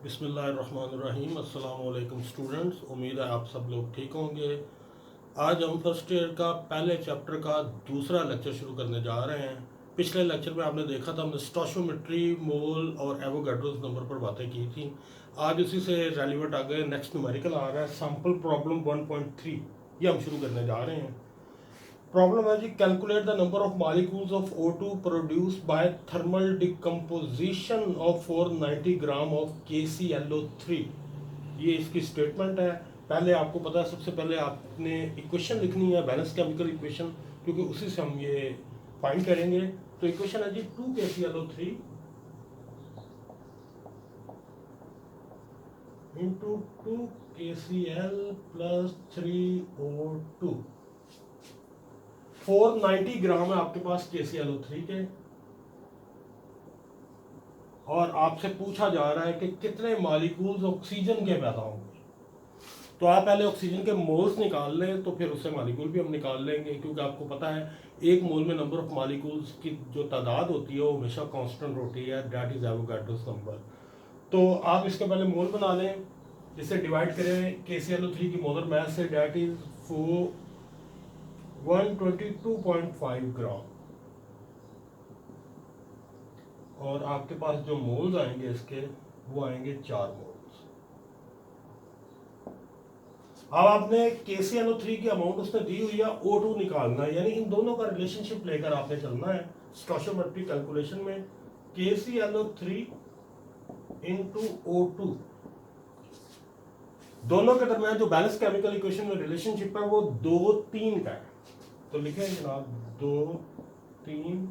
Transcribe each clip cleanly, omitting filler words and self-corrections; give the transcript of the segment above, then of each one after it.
बिस्मिल्लाहिर्रहमानिर्रहीम। अस्सलाम वालेकुम स्टूडेंट्स, उम्मीद है आप सब लोग ठीक होंगे। आज हम फर्स्ट ईयर का पहले चैप्टर का दूसरा लेक्चर शुरू करने जा रहे हैं। पिछले लेक्चर में आपने देखा था, हमने स्टोशियोमेट्री, मोल और एवोगाड्रोस नंबर पर बातें की थी। आज उसी से रेलिवेंट आ गए, नेक्स्ट न्यूमेरिकल आ रहा है सैम्पल प्रॉब्लम 1.3, ये हम शुरू करने जा रहे हैं। प्रॉब्लम है जी, calculate the number of molecules of O2 produced by thermal decomposition of 490 gram of KClO3। ये इसकी स्टेटमेंट है। पहले आपको पता है, सबसे पहले आपने इक्वेशन लिखनी है, बैलेंस केमिकल इक्वेशन, क्योंकि उसी से हम ये फाइंड करेंगे। तो इक्वेशन है जी 2KClO3 into 2KCl plus 3O2। 490 ग्राम है आपके पास KClO3 के, और आपसे पूछा जा रहा है कि कितने मॉलिक्यूल्स ऑक्सीजन के पैदा होंगे। तो आप पहले ऑक्सीजन के मोल्स निकाल लें, तो फिर उससे मॉलिक्यूल भी हम निकाल लेंगे, क्योंकि आपको पता है एक मोल में नंबर ऑफ मॉलिक्यूल्स की जो तादाद होती है वो हमेशा कांस्टेंट होती है, दैट इज एवोगाड्रोस नंबर। तो आप इसके पहले मोल बना लें, जिसे डिवाइड करें KClO3 की मोलर मास से, दैट इज 122.5 ग्राम। और आपके पास जो मोल्स आएंगे इसके, वो आएंगे 4 मोल्स। अब आपने KClO3 की अमाउंट उसने दी हुई है, O2 निकालना है, यानी इन दोनों का रिलेशनशिप लेकर आपने चलना है स्टोशियोमेट्रिक कैलकुलेशन में। KClO3 इंटू O2, दोनों के दरमियान जो बैलेंस केमिकल इक्वेशन में रिलेशनशिप है वो 2-3 का है। तो लिखें जनाब 2-3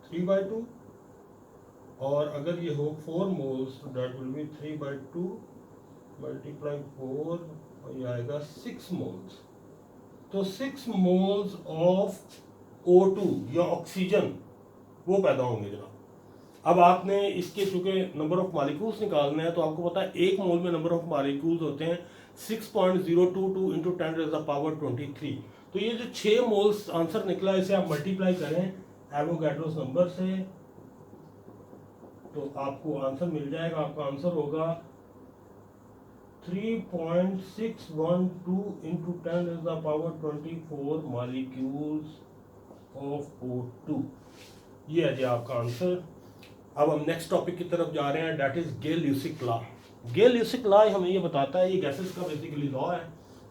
3/2, और अगर ये हो 4 मोल्स तो दैट विल बी 3/2 मल्टीप्लाई 4, और ये आएगा 6 मोल्स। तो 6 मोल्स ऑफ O2 या ऑक्सीजन वो पैदा होंगे जनाब। अब आपने इसके चूंकि नंबर ऑफ मॉलिक्यूल्स निकालने हैं, तो आपको पता है एक मोल में नंबर ऑफ मॉलिक्यूल्स होते हैं 6.022 इंटू 10⁻23। तो ये जो 6 मोल्स आंसर निकला, इसे आप मल्टीप्लाई करें एवोगाड्रोस नंबर से, तो आपको आंसर मिल जाएगा। आपका आंसर होगा 3.612 इंटू 10⁻24 मॉलिक्यूल्स ऑफ O2। ये है जी आपका आंसर। अब हम नेक्स्ट टॉपिक की तरफ जा रहे हैं, दैट इज गे-ल्यूसिक लॉ। गे-ल्यूसिक लॉ हमें ये बताता है, ये गैसेस का बेसिकली लॉ है,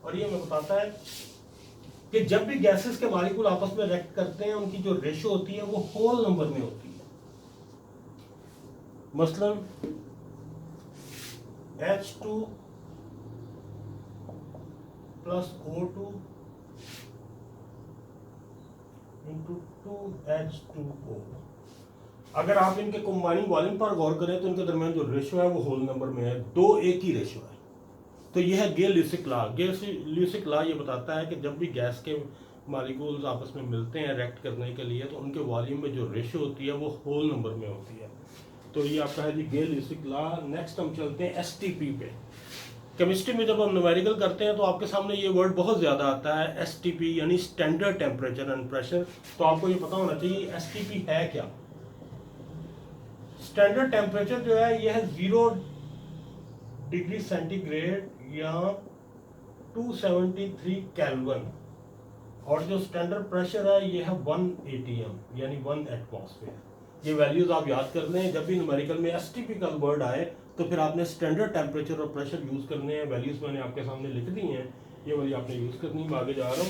और ये हमें बताता है कि जब भी गैसेस के मॉलिक्यूल आपस में रिएक्ट करते हैं, उनकी जो रेशो होती है वो होल नंबर में होती है। मसलन H2 plus O2 into 2H2O। अगर आप इनके कंबाइनिंग वॉल्यूम पर गौर करें, तो इनके दरमियान जो रेशो है वो होल नंबर में है, 2:1 की रेशो है। तो यह है गे-ल्यूसिक लॉ। गे-ल्यूसिक लॉ ये बताता है कि जब भी गैस के मॉलिक्यूल्स आपस में मिलते हैं रिएक्ट करने के लिए, तो उनके वॉल्यूम में जो रेशो होती है वो होल नंबर में होती है। तो ये आपका है जी गे-ल्यूसिक लॉ। नेक्स्ट हम चलते हैं STP पे। केमिस्ट्री में जब हम न्यूमेरिकल करते हैं तो आपके सामने ये वर्ड बहुत ज़्यादा आता है, STP यानी स्टैंडर्ड टेम्परेचर एंड प्रेशर। तो आपको ये पता होना चाहिए STP है क्या। स्टैंडर्ड टेम्परेचर जो है यह है 0 डिग्री सेंटीग्रेड या 273 केल्विन, और जो स्टैंडर्ड प्रेशर है ये है 1 ATM यानी 1 एटमॉस्फेयर। ये वैल्यूज आप याद कर लें, जब भी न्यूमेरिकल में STP का वर्ड आए तो फिर आपने स्टैंडर्ड टेम्परेचर और प्रेशर यूज करने हैं। वैल्यूज मैंने आपके सामने लिख दी हैं, ये वाली आपने यूज करनी। मैं आगे जा रहा हूँ।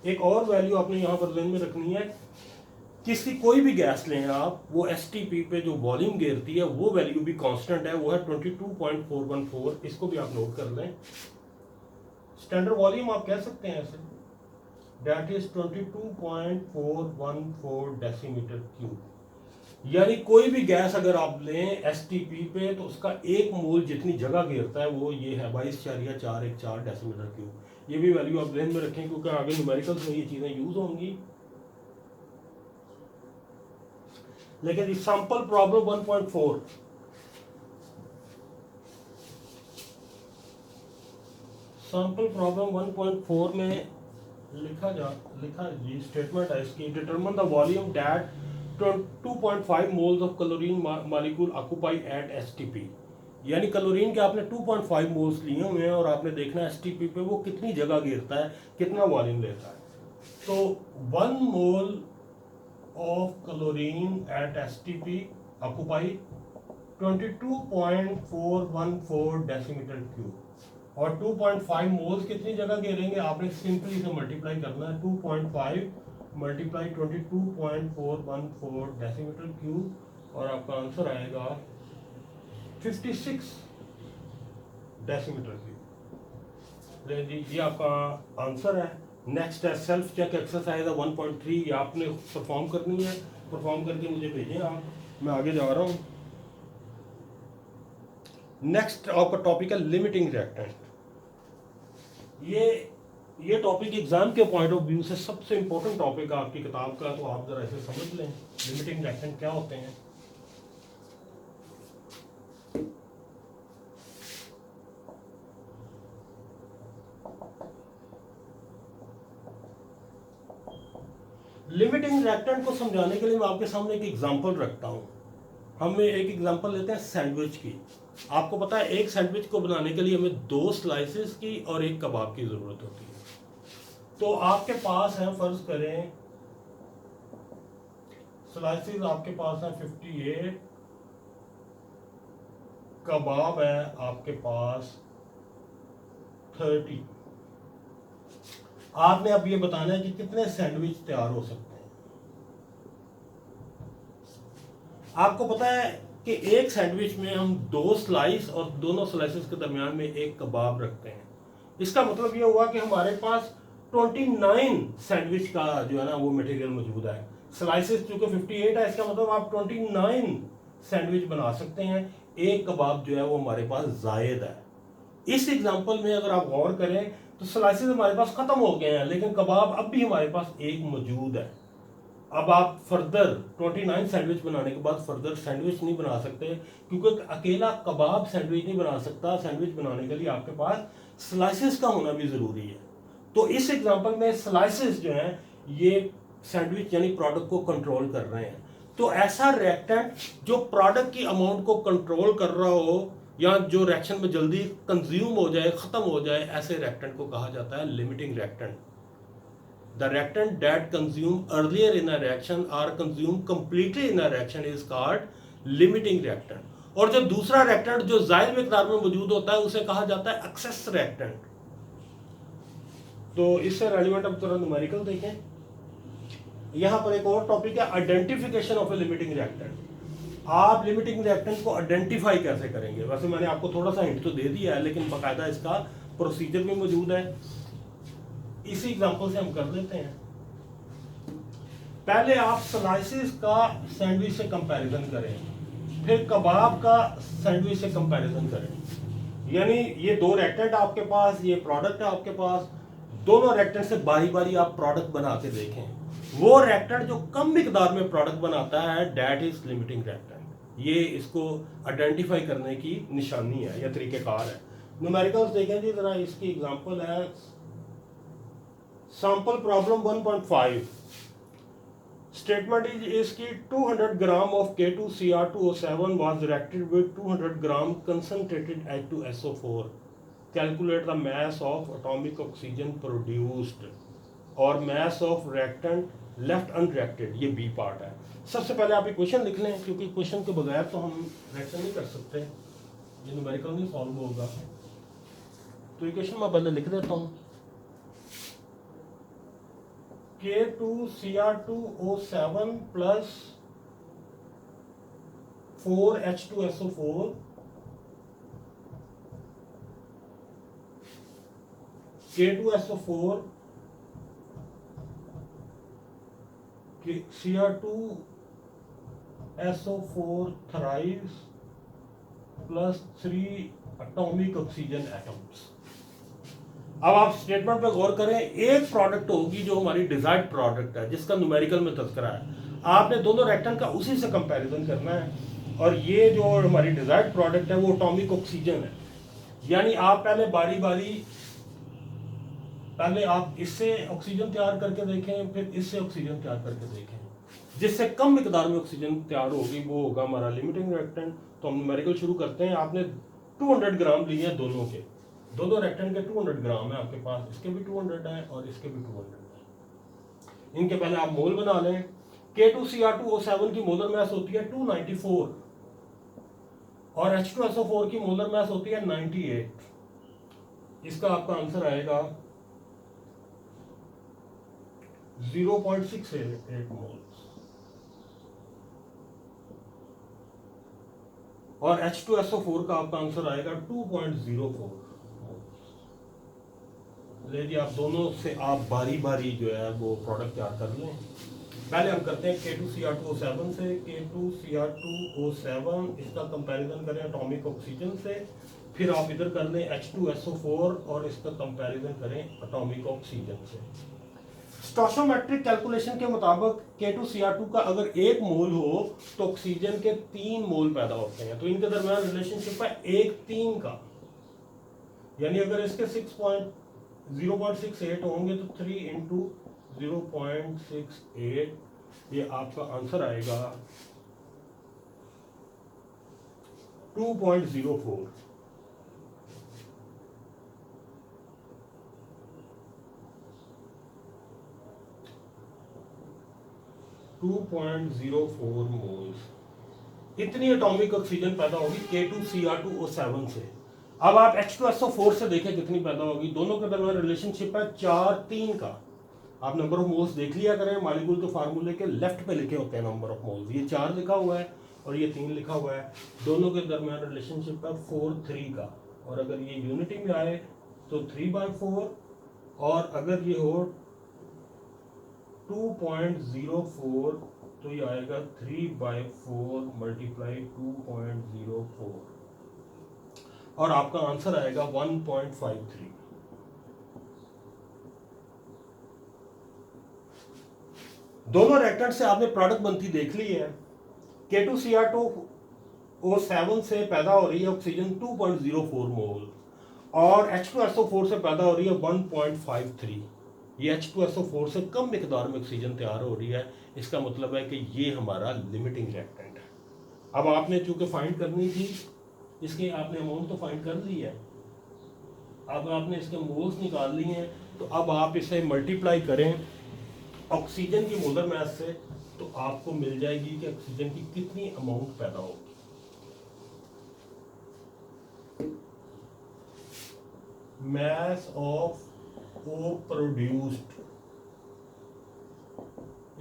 एक और वैल्यू आपने यहाँ पर ध्यान में रखनी है, किसी कोई भी गैस लें आप, वो STP पे जो वॉल्यूम घेरती है वो वैल्यू भी कांस्टेंट है, वो है 22.414। इसको भी आप नोट कर लें। स्टैंडर्ड वॉल्यूम आप कह सकते हैं ऐसे, दैट इज 22.414 डेसीमीटर क्यूब। यानी कोई भी गैस अगर आप लें STP पे, तो उसका एक मोल जितनी जगह घेरता है वो ये है 22.414 डेसीमीटर क्यूब। ये भी वैल्यू आप ब्रेन में रखें, क्योंकि आगे न्यूमेरिकल्स में ये चीजें यूज होंगी। लेकिन एग्जांपल प्रॉब्लम 1.4, सैंपल प्रॉब्लम 1.4 में लिखा जी स्टेटमेंट है इसकी, determine the volume that 2.5 moles of chlorine molecule occupy at STP. यानी क्लोरीन के आपने 2.5 मोल्स लिए हुए हैं और आपने देखना है एसटीपी पे वो कितनी जगह घेरता है, कितना वॉल्यूम लेता है। तो 1 mole of chlorine at STP occupy 22.414 decimetre cube, और 2.5 मोल्स कितनी जगह घेरेंगे, आपने सिंपली इसे मल्टीप्लाई करना है, 2.5 मल्टीप्लाई 22.414 डेसीमीटर क्यूब, और आपका आंसर आएगा 56 डेसीमीटर क्यूब। जी ये आपका आंसर है। नेक्स्ट है सेल्फ चेक एक्सरसाइज 1.3, ये आपने परफॉर्म करनी है, परफॉर्म करके मुझे भेजें आप, मैं आगे जा रहा हूँ। नेक्स्ट आपका टॉपिक है लिमिटिंग रिएक्टेंट। ये टॉपिक एग्जाम के पॉइंट ऑफ व्यू से सबसे इंपॉर्टेंट टॉपिक है आपकी किताब का, तो आप जरा इसे समझ लें लिमिटिंग रिएक्टेंट क्या होते हैं। लिमिटिंग रिएक्टेंट को समझाने के लिए मैं आपके सामने एक एग्जांपल रखता हूं। हम एक एग्जांपल लेते हैं सैंडविच की। आपको पता है एक सैंडविच को बनाने के लिए हमें 2 स्लाइसेस की और एक कबाब की जरूरत होती है। तो आपके पास है, फर्ज करें स्लाइसेस आपके पास है 58, कबाब है आपके पास 30। आपने अब ये बताना है कि कितने सैंडविच तैयार हो सकते हैं। आपको पता है कि एक सैंडविच में हम 2 स्लाइस और दोनों स्लाइसेस के दरमियान में एक कबाब रखते हैं। इसका मतलब ये हुआ कि हमारे पास 29 सैंडविच का जो है ना वो मटेरियल मौजूद है। स्लाइसेस चूंकि 58 है, इसका मतलब आप 29 सैंडविच बना सकते हैं। एक कबाब जो है वो हमारे पास जायद है। इस एग्जांपल में अगर आप गौर करें तो स्लाइसेस हमारे पास खत्म हो गए हैं, लेकिन कबाब अब भी हमारे पास एक मौजूद है। अब आप फर्दर 29 सैंडविच बनाने के बाद फर्दर सैंडविच नहीं बना सकते, क्योंकि अकेला कबाब सैंडविच नहीं बना सकता। सैंडविच बनाने के लिए आपके पास स्लाइसेस का होना भी जरूरी है। तो इस एग्जांपल में स्लाइसेस जो हैं ये सैंडविच यानी प्रोडक्ट को कंट्रोल कर रहे हैं। तो ऐसा रिएक्टेंट जो प्रोडक्ट की अमाउंट को कंट्रोल कर रहा हो या जो रिएक्शन में जल्दी कंज्यूम हो जाए, खत्म हो जाए, ऐसे रिएक्टेंट को कहा जाता है limiting reactant. The reactant that consume earlier in a reaction और consume completely in a reaction is called limiting reactant. और जो दूसरा रिएक्टेंट जो जायद मिकदार में मौजूद होता है उसे कहा जाता है एक्सेस रिएक्टेंट। तो इससे रेलिवेंट अब तुरंत न्यूमेरिकल देखें। यहां पर एक और टॉपिक है identification of A limiting reactant. आप लिमिटिंग रिएक्टेंट को आइडेंटिफाई कैसे करेंगे? वैसे मैंने आपको थोड़ा सा हिंट तो दे दिया है, लेकिन बाकायदा इसका प्रोसीजर भी मौजूद है। इसी एग्जांपल से हम कर लेते हैं। पहले आप स्लाइसेस का सैंडविच से कंपैरिजन करें, फिर कबाब का सैंडविच से कंपैरिजन करें। यानी ये 2 रिएक्टेंट आपके पास, ये प्रोडक्ट है आपके पास, दोनों रिएक्टेंट से बारी बारी आप प्रोडक्ट बना के देखें। वो रिएक्टेंट जो कम मिकदार में प्रोडक्ट बनाता है दैट इज लिमिटिंग रिएक्टेंट। ये इसको आइडेंटिफाई करने की निशानी है या तरीकेकार है। न्यूमेरिकल्स देखें जी जरा। इसकी एग्जांपल है सैंपल प्रॉब्लम 1.5। स्टेटमेंट इज इसकी 200 gram of K2Cr2O7 was reacted with 200 gram concentrated H2SO4. Calculate the mass of atomic oxygen produced और mass of reactant left unreacted। ये बी पार्ट है। सबसे पहले आप इक्वेशन लिख लें, क्योंकि इक्वेशन के बगैर तो हम रिएक्शन नहीं कर सकते, ये न्यूमेरिकल नहीं सॉल्व होगा। तो इक्वेशन मैं पहले लिख देता हूँ। K2Cr2O7 plus 4H2SO4 K2SO4 Cr2SO4 thrice plus 3 atomic oxygen atoms. अब आप स्टेटमेंट पे गौर करें। एक प्रोडक्ट होगी जो हमारी डिजायर्ड प्रोडक्ट है जिसका न्यूमेरिकल में तज़किरा है। आपने दोनों रिएक्टेंट का उसी से कंपैरिजन करना है, और ये जो हमारी डिजायर्ड प्रोडक्ट है वो एटॉमिक ऑक्सीजन है। यानी आप पहले बारी बारी पहले आप इससे ऑक्सीजन तैयार करके देखें, फिर इससे ऑक्सीजन तैयार करके देखें। जिससे कम मिकदार में ऑक्सीजन तैयार होगी वो होगा हमारा लिमिटिंग रिएक्टेंट। तो हम न्यूमेरिकल शुरू करते हैं। आपने 200 ग्राम लिए हैं दोनों के, दोनों रिएक्टेंट के 200 ग्राम है आपके पास, इसके भी 200 है और इसके भी 200 है। इनके पहले आप मोल बना लें। K2Cr2O7 की मोलर मास होती है 294 और H2SO4 की मोलर मास होती है 98। इसका आपका आंसर आएगा 0.68 मोल्स। और H2SO4 का आपका आंसर आएगा 2.04 मोल्स। ले जी, आप दोनों से आप बारी बारी जो है वो प्रोडक्ट तैयार कर लें। पहले हम करते हैं K2Cr2O7 से। K2Cr2O7 इसका कंपैरिजन करें एटॉमिक ऑक्सीजन से, फिर आप इधर कर लें H2SO4 और इसका कंपैरिजन करें एटॉमिक ऑक्सीजन से। स्टोइचोमेट्रिक कैलकुलेशन के मुताबिक K2Cr2 का अगर 1 मोल हो तो ऑक्सीजन के 3 मोल पैदा होते हैं। तो इनके दरमियान रिलेशनशिप है 1:3 का, यानी अगर इसके 0.68 होंगे तो 3 इंटू 0.68, ये आपका आंसर आएगा 2.04। मोल्स इतनी एटॉमिक ऑक्सीजन पैदा होगी K2Cr2O7 से। अब आप H2SO4 से देखें कितनी पैदा होगी। दोनों के दरमियान रिलेशनशिप है 4:3 का। आप नंबर ऑफ मोल्स देख लिया करें, मॉलिक्यूल के फार्मूले के लेफ्ट पे लिखे होते हैं नंबर ऑफ मोल्स। ये 4 लिखा हुआ है और ये 3 लिखा हुआ है। दोनों के दरमियान रिलेशनशिप है 4:3 का। और अगर ये यूनिटी में आए तो 3/4, और अगर ये हो 2.04 तो ये आएगा 3/4 मल्टीप्लाई 2.04 और आपका आंसर आएगा 1.53। दोनों रिएक्टेंट से आपने प्रोडक्ट बनती देख ली है। K2Cr2O7 से पैदा हो रही है ऑक्सीजन 2.04 मोल और H2SO4 से पैदा हो रही है 1.53। ये H2SO4 से कम मिकदार में ऑक्सीजन तैयार हो रही है। इसका मतलब है कि ये हमारा लिमिटिंग रिएक्टेंट है। अब आपने चूंकि फाइंड करनी थी, इसके आपने अमाउंट तो फाइंड कर ली है, अब आपने इसके मोल्स निकाल लिए हैं। तो अब आप इसे मल्टीप्लाई करें ऑक्सीजन की मोलर मास से, तो आपको मिल जाएगी कि ऑक्सीजन की कितनी अमाउंट पैदा होगी। mass of O produced,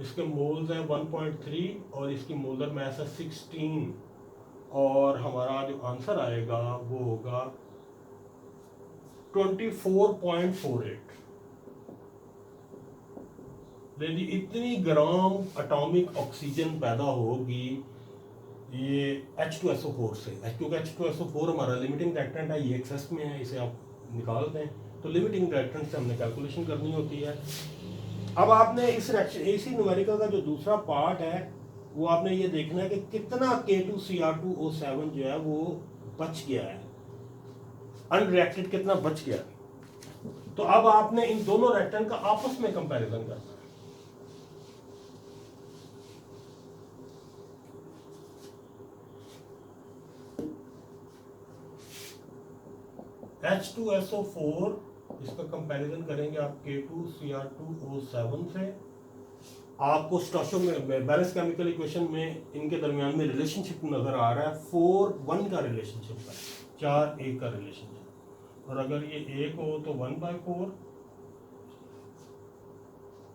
इसके मोल्स है 1.3 और इसकी मोलर मास है 16 और हमारा जो आंसर आएगा वो होगा 24.48। यदि इतनी ग्राम एटॉमिक ऑक्सीजन पैदा होगी ये H2SO4 से, क्योंकि H2SO4 हमारा लिमिटिंग रिएक्टेंट है, ये एक्सेस में है, इसे आप निकाल दें तो लिमिटिंग रिएक्टेंट से हमने कैलकुलेशन करनी होती है। अब आपने इस रिएक्शन इसी न्यूमेरिकल का जो दूसरा पार्ट है वो आपने ये देखना है कि कितना K2Cr2O7 जो है वो बच गया है, अनरिएक्टेड कितना बच गया। तो अब आपने इन दोनों रिएक्टेंट का आपस में कंपैरिजन करना है। H2SO4 इसका कंपैरिजन करेंगे आप K2Cr2O7 से। आपको स्टोइचो में बैलेंस केमिकल इक्वेशन में इनके दरमियान में रिलेशनशिप नजर आ रहा है 4:1 का रिलेशनशिप है, 4:1 का रिलेशनशिप। और अगर ये 1 हो तो 1/4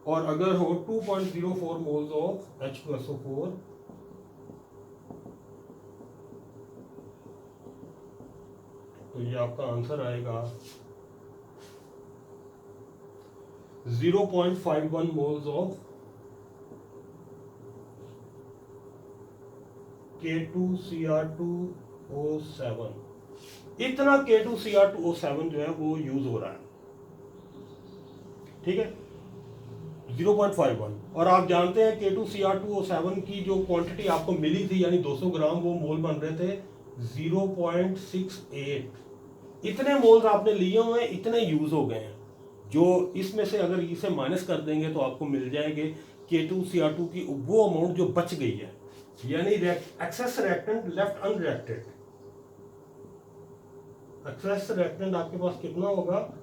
और अगर हो 2.04 मोल्स ऑफ H2SO4 तो ये आपका आंसर आएगा 0.51 मोल्स ऑफ K2Cr2O7। इतना K2Cr2O7 जो है वो यूज हो रहा है, ठीक है, 0.51। और आप जानते हैं K2Cr2O7 की जो क्वांटिटी आपको मिली थी यानी 200 ग्राम, वो मोल बन रहे थे 0.68। इतने मोल्स आपने लिए हुए हैं, इतने यूज हो गए हैं। जो इसमें से अगर इसे माइनस कर देंगे तो आपको मिल जाएंगे K2Cr2 की वो अमाउंट जो बच गई है, यानी excess reactant left unreacted. Excess reactant आपके पास कितना होगा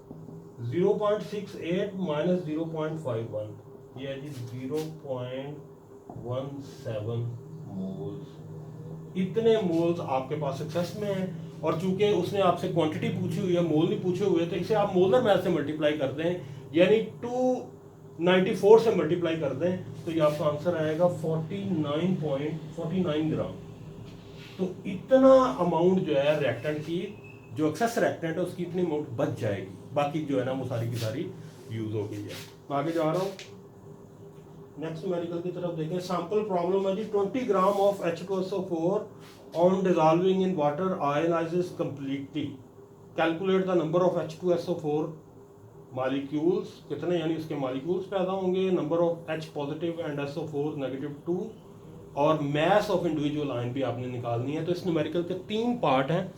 0.68 माइनस 0.51, ये है जी 0.17 मोल्स। इतने मोल्स आपके पास एक्सेस में है, और चूंकि उसने आपसे क्वांटिटी पूछी हुई है, मोल नहीं पूछे हुए, तो इसे आप मोलर मैथ से मल्टीप्लाई कर दें, यानी 294 से मल्टीप्लाई कर दें, तो ये आपका आंसर आएगा 49.49 ग्राम। तो इतना अमाउंट जो है रिएक्टेंट की, जो एक्सेस रिएक्टेंट है उसकी इतनी अमाउंट बच जाएगी, बाकी जो है ना वो सारी की सारी यूज हो गई है। आगे जा रहा हूँ, नेक्स्ट न्यूमेरिकल की तरफ देखें। सैंपल प्रॉब्लम है जी 20 gram of H2SO4 on dissolving in water ionizes completely, calculate the number of H2SO4 molecules, कितने यानी इसके मॉलिक्यूल्स पैदा होंगे, number of H positive and SO4 negative 2, और मैस ऑफ इंडिविजुअल आयन भी आपने निकालनी है। तो इस न्यूमेरिकल के 3 पार्ट हैं,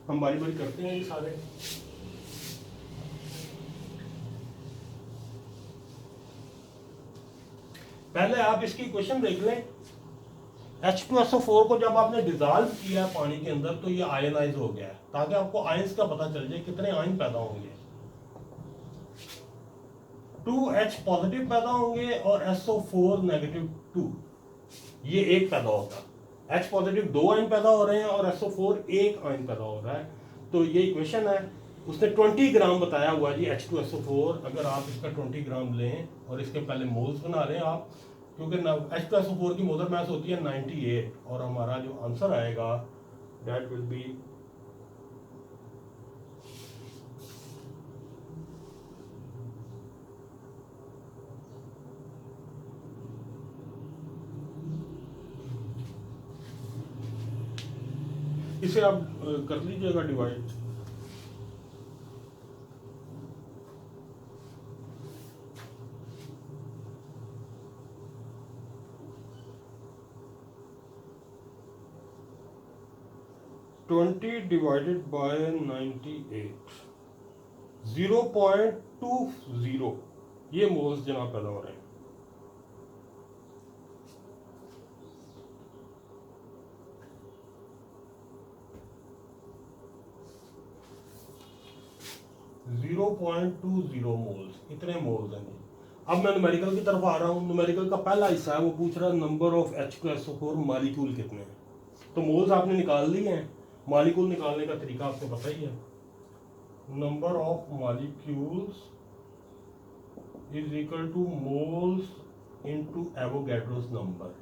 हम बारी बारी करते हैं ये सारे। पहले आप इसकी इक्वेशन देख लें। H2SO4 को जब आपने डिसॉल्व किया पानी के अंदर तो ये आयनाइज हो गया है, ताकि आपको आयंस का पता चल जाए कितने आयन पैदा होंगे। 2H पॉजिटिव पैदा होंगे और SO4 नेगेटिव 2, ये एक पैदा होता है। H पॉजिटिव 2 आयन पैदा हो रहे हैं और SO4 एक आयन पैदा हो रहा है। तो ये इक्वेशन है, उसने 20 ग्राम बताया हुआ जी H2SO4। अगर आप इसका 20 ग्राम लें और इसके पहले मोल्स बना लें आप, क्योंकि H2SO4 की मोलर मास होती है 98, और हमारा जो आंसर आएगा दैट विल बी इसे आप कर लीजिएगा डिवाइड। ट्वेंटी डिवाइडेड बाय 98, 0.20 ये मोल्स जनाब पैदा हो रहे हैं। मोल्स, इतने मोल्स हैं। अब मैं न्यूमेरिकल की तरफ आ रहा हूँ। न्यूमेरिकल का पहला हिस्सा है, वो पूछ रहा है नंबर ऑफ H2SO4 मॉलिक्यूल कितने हैं। तो मोल्स आपने निकाल लिए हैं, मॉलिक्यूल निकालने का तरीका आपको पता ही है। Number of molecules is equal two moles into Avogadro's number.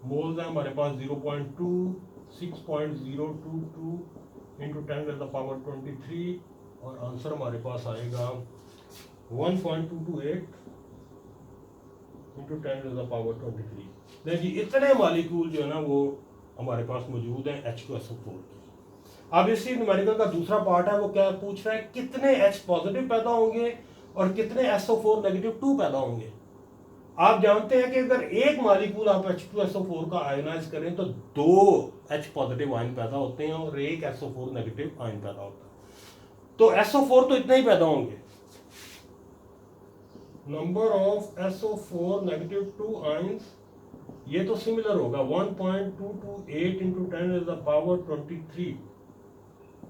Moles है हमारे पास 0.26.022 इंटू 10⁻23, और आंसर हमारे पास आएगा 1.228 इंटू 10⁻23। देखिए इतने मॉलिक्यूल जो है ना वो हमारे पास मौजूद हैं H2SO4 की। अब इसी न्यूमेरिकल का दूसरा पार्ट है, वो क्या पूछ रहा है, कितने H पॉजिटिव पैदा होंगे और कितने SO4 नेगेटिव 2 पैदा होंगे। आप जानते हैं कि अगर एक मॉलिक्यूल आप H2SO4 का आयोनाइज करें तो 2 H पॉजिटिव आयन पैदा होते हैं और एक SO4 नेगेटिव आयन पैदा होता है। तो SO4 तो इतना ही पैदा होंगे। Number of SO4 negative 2 ions, ये तो सिमिलर होगा 1.228 इंटू 10⁻23,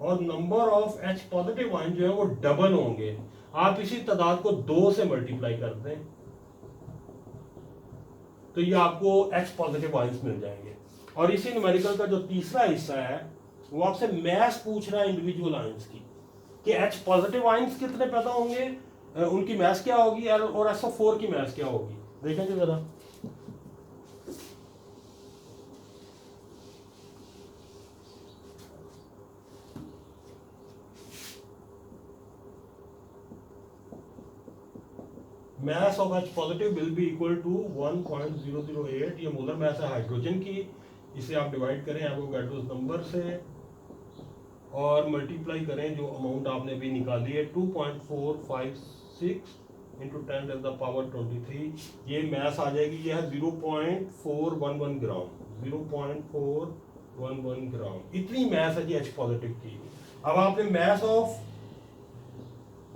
और number of H positive ion जो है वो डबल होंगे। आप इसी तादाद को 2 से मल्टीप्लाई कर दें तो ये आपको H पॉजिटिव आयंस मिल जाएंगे। और इसी न्यूमेरिकल का जो तीसरा हिस्सा है वो आपसे मैस पूछ रहा है इंडिविजुअल आयंस की, कि H पॉजिटिव आयंस कितने पैदा होंगे, उनकी मैस क्या होगी, और SO4 की मैस क्या होगी। देखेंगे जरा। mass of H positive will be equal to 1.008। ये मोलर मैस है हाइड्रोजन की, इसे आप डिवाइड करें एवोगैड्रोस नंबर से और मल्टीप्लाई करें जो अमाउंट आपने भी निकाली है 2.456 इंटू 10⁻23। ये मैस आ जाएगी, ये है 0.411 ग्राम, 0.411 ग्राम। इतनी मैस है जी H पॉजिटिव की। अब आपने मैस ऑफ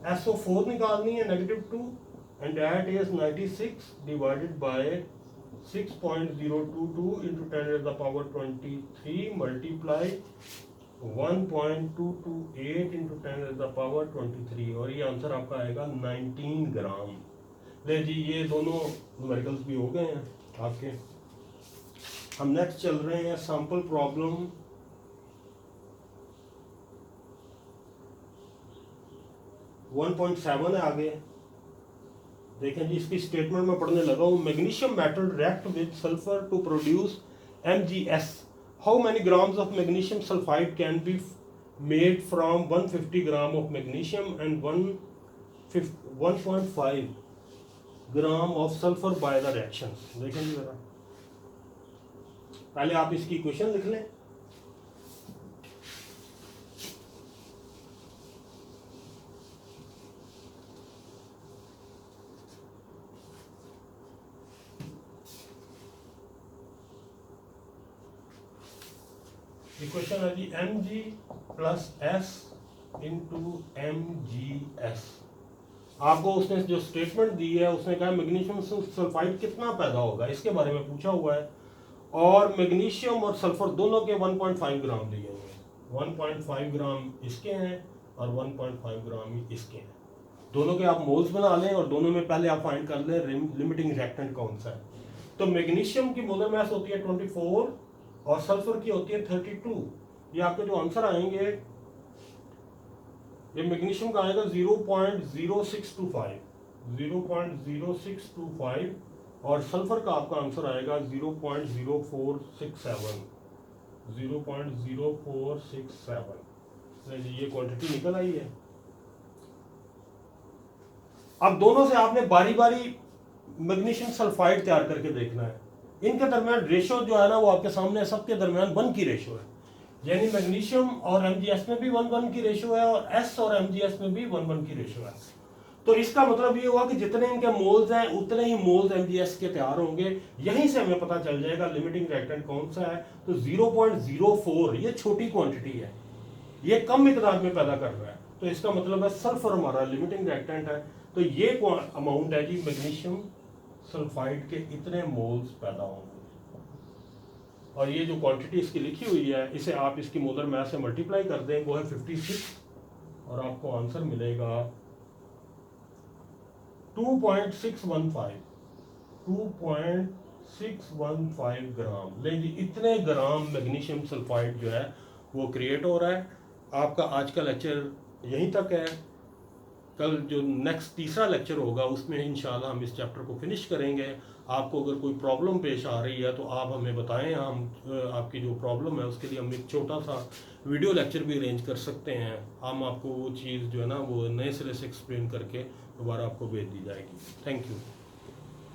SO4 निकालनी है -2 and that is 96 divided by 6.022 into 10 raised the power 23 multiply 1.228 into 10 raised the power 23 और ये आंसर आपका आएगा 19 ग्राम। ले जी ये दोनों न्यूमेरिकल्स भी हो गए हैं आपके। हम नेक्स्ट चल रहे हैं सैंपल प्रॉब्लम 1.7 है आगे। देखें जी इसकी स्टेटमेंट में पढ़ने लगा हूँ। Magnesium metal react with sulphur to produce MgS। How many grams of magnesium sulphide can be made from 150 gram of magnesium and 1.5 gram of sulphur by the reaction. देखें जी जरा, पहले आप इसकी इक्वेशन लिख लें। इक्वेशन है जी Mg plus S into MgS। आपको उसने जो स्टेटमेंट दी है उसने कहा मैग्नीशियम सल्फाइड कितना पैदा होगा इसके बारे में पूछा हुआ है और मैग्नीशियम और सल्फर दोनों के 1.5 ग्राम दिए हुए हैं। 1.5 ग्राम इसके हैं और 1.5 ग्राम ही इसके हैं। दोनों के आप मोल्स बना लें और दोनों में पहले आप फाइंड कर लें लिमिटिंग रिएक्टेंट कौन सा है। तो मैग्नीशियम की मोलर मास होती है 24 और सल्फर की होती है 32। ये आपके जो आंसर आएंगे ये मैग्नीशियम का आएगा 0.0625 और सल्फर का आपका आंसर आएगा 0.0467। ये क्वांटिटी निकल आई है। अब दोनों से आपने बारी बारी मैग्नीशियम सल्फाइड तैयार करके देखना है। इनके दरमियान रेशो जो है ना वो आपके सामने सबके दरमियान 1 की रेशो है, यानी मैग्नीशियम और MgS में भी 1:1 की रेशो है और S और MgS में भी 1:1 की रेशो है। तो इसका मतलब ये हुआ कि जितने इनके मोल्स हैं उतने ही मोल्स MgS के तैयार होंगे। यहीं से हमें पता चल जाएगा लिमिटिंग रिएक्टेंट कौन सा है। तो 0.04 ये छोटी क्वांटिटी है, ये कम मिकदार में पैदा कर रहा है, तो इसका मतलब है सल्फर हमारा लिमिटिंग रिएक्टेंट है। तो ये अमाउंट है जी मैग्नीशियम सल्फाइड के इतने मोल्स पैदा होंगे और ये जो क्वांटिटी इसकी लिखी हुई है इसे आप इसकी मोलर मास से मल्टीप्लाई कर दें, वो है 56 और आपको आंसर मिलेगा 2.615 ग्राम। लेकिन इतने ग्राम मैग्नीशियम सल्फाइड जो है वो क्रिएट हो रहा है। आपका आज का लेक्चर यहीं तक है। कल जो नेक्स्ट तीसरा लेक्चर होगा उसमें इंशाल्लाह हम इस चैप्टर को फिनिश करेंगे। आपको अगर कोई प्रॉब्लम पेश आ रही है तो आप हमें बताएं, हम आपकी जो प्रॉब्लम है उसके लिए हम एक छोटा सा वीडियो लेक्चर भी अरेंज कर सकते हैं। हम आपको वो चीज़ जो है ना वो नए सिरे से एक्सप्लेन करके दोबारा आपको भेज दी जाएगी। Thank you.